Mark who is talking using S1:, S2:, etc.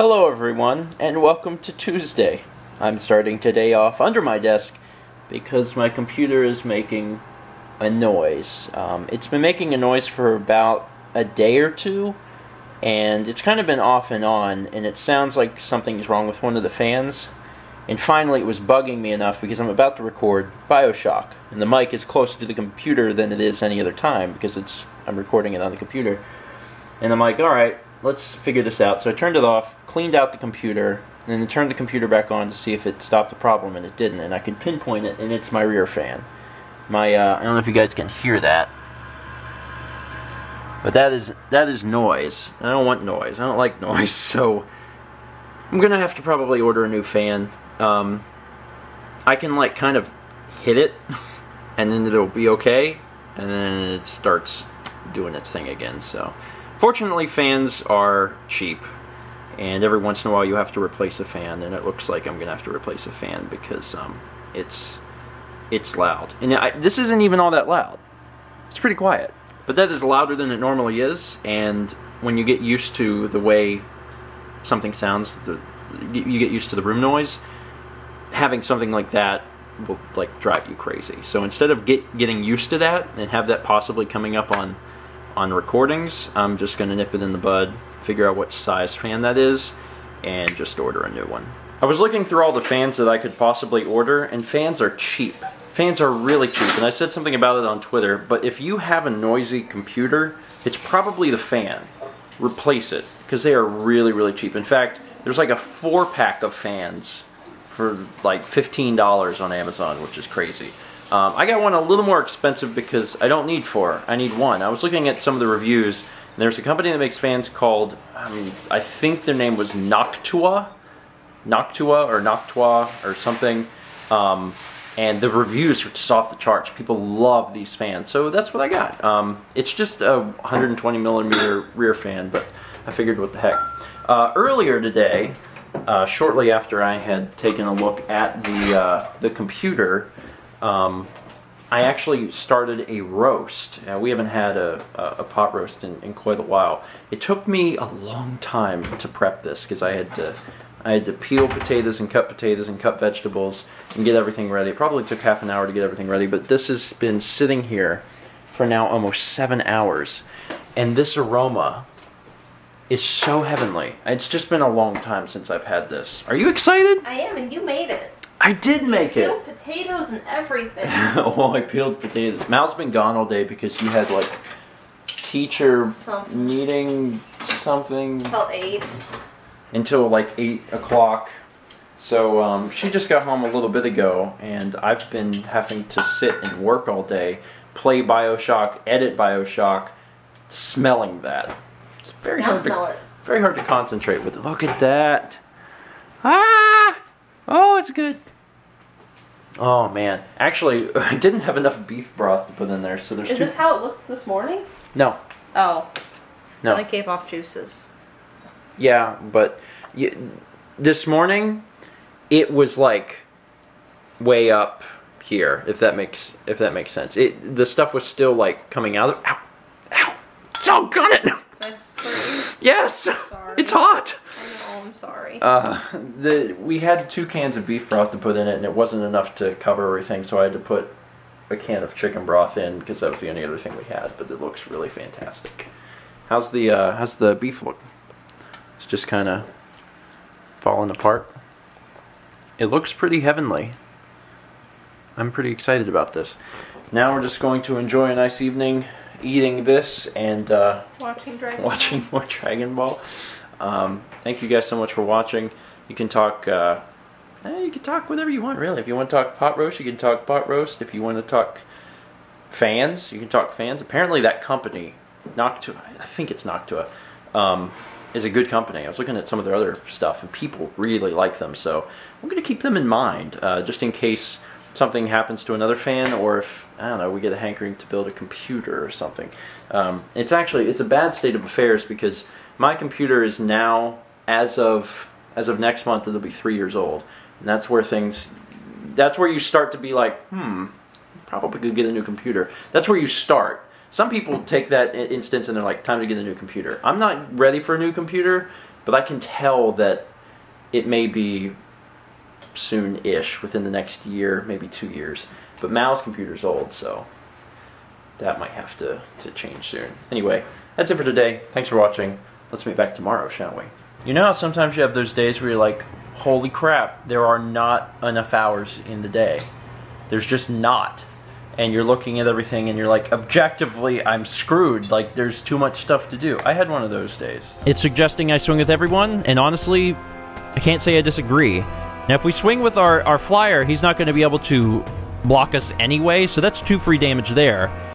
S1: Hello everyone, and welcome to Tuesday. I'm starting today off under my desk because my computer is making a noise. It's been making a noise for about a day or two, and it's kind of been off and on, and it sounds like something's wrong with one of the fans. And finally it was bugging me enough because I'm about to record BioShock, and the mic is closer to the computer than it is any other time because I'm recording it on the computer. And I'm like, alright, let's figure this out. So I turned it off, cleaned out the computer, and then turned the computer back on to see if it stopped the problem, and it didn't. And I could pinpoint it, and it's my rear fan. I don't know if you guys can hear that, but that is noise. I don't want noise. I don't like noise, so I'm gonna have to probably order a new fan. I can like kind of hit it, and then it'll be okay, and then it starts doing its thing again. So fortunately, fans are cheap, and every once in a while you have to replace a fan, and it looks like I'm gonna have to replace a fan because it's loud. And this isn't even all that loud. It's pretty quiet, but that is louder than it normally is. And when you get used to the way something sounds, you get used to the room noise. Having something like that will like drive you crazy. So instead of getting used to that and have that possibly coming up on recordings, I'm just going to nip it in the bud, figure out what size fan that is, and just order a new one. I was looking through all the fans that I could possibly order, and fans are cheap. Fans are really cheap, and I said something about it on Twitter, but if you have a noisy computer, it's probably the fan. Replace it, because they are really, really cheap. In fact, there's like a 4-pack of fans for like $15 on Amazon, which is crazy. I got one a little more expensive because I don't need 4, I need 1. I was looking at some of the reviews, and there's a company that makes fans called, I think their name was Noctua or something, and the reviews are just off the charts. People love these fans, so that's what I got. It's just a 120 millimeter rear fan, but I figured what the heck. Earlier today, shortly after I had taken a look at the computer, I actually started a roast. We haven't had a pot roast in quite a while. It took me a long time to prep this because I had to peel potatoes and cut vegetables and get everything ready. It probably took half an hour to get everything ready, but this has been sitting here for now almost 7 hours, and this aroma is so heavenly. It's just been a long time since I've had this. Are you excited?
S2: I am, and you made it.
S1: I did make it.
S2: You peeled potatoes and everything.
S1: Oh, I peeled potatoes. Mal's been gone all day because you had like teacher meeting something.
S2: Till 8.
S1: Until like 8 o'clock. So she just got home a little bit ago, and I've been having to sit and work all day, play BioShock, edit BioShock, smelling that. It's very hard to concentrate with it. Look at that. Ah! Oh, it's good. Oh man, actually, I didn't have enough beef broth to put in there, so there's
S2: Is this how it looks this morning?
S1: No.
S2: Oh.
S1: No.
S2: I gave off juices.
S1: Yeah, but this morning it was like way up here, if that makes sense. The stuff was still like coming out of. Ow! Ow! Don't cut it!
S2: That's
S1: yes!
S2: Sorry.
S1: It's hot!
S2: I know, I'm sorry.
S1: We had 2 cans of beef broth to put in it, and it wasn't enough to cover everything, so I had to put a can of chicken broth in because that was the only other thing we had. But it looks really fantastic. How's the beef look? It's just kind of falling apart. It looks pretty heavenly. I'm pretty excited about this. Now we're just going to enjoy a nice evening eating this and watching more Dragon Ball. Thank you guys so much for watching. You can talk whatever you want, really. If you want to talk pot roast, you can talk pot roast. If you want to talk fans, you can talk fans. Apparently that company, Noctua, I think it's Noctua, is a good company. I was looking at some of their other stuff, and people really like them, so I'm going to keep them in mind, just in case something happens to another fan, or if, I don't know, we get a hankering to build a computer or something. It's a bad state of affairs because my computer is now, as of next month, it'll be 3 years old, and that's where you start to be like, probably could get a new computer. That's where you start. Some people take that instance and they're like, time to get a new computer. I'm not ready for a new computer, But I can tell that it may be soon-ish, within the next year, maybe 2 years. But Mal's computer's old, so that might have to change soon. Anyway, that's it for today. Thanks for watching. Let's meet back tomorrow, shall we? You know how sometimes you have those days where you're like, holy crap, there are not enough hours in the day. There's just not. And you're looking at everything and you're like, objectively, I'm screwed. Like, there's too much stuff to do. I had one of those days. It's suggesting I swing with everyone, and honestly, I can't say I disagree. Now, if we swing with our flyer, he's not going to be able to block us anyway, so that's 2 free damage there.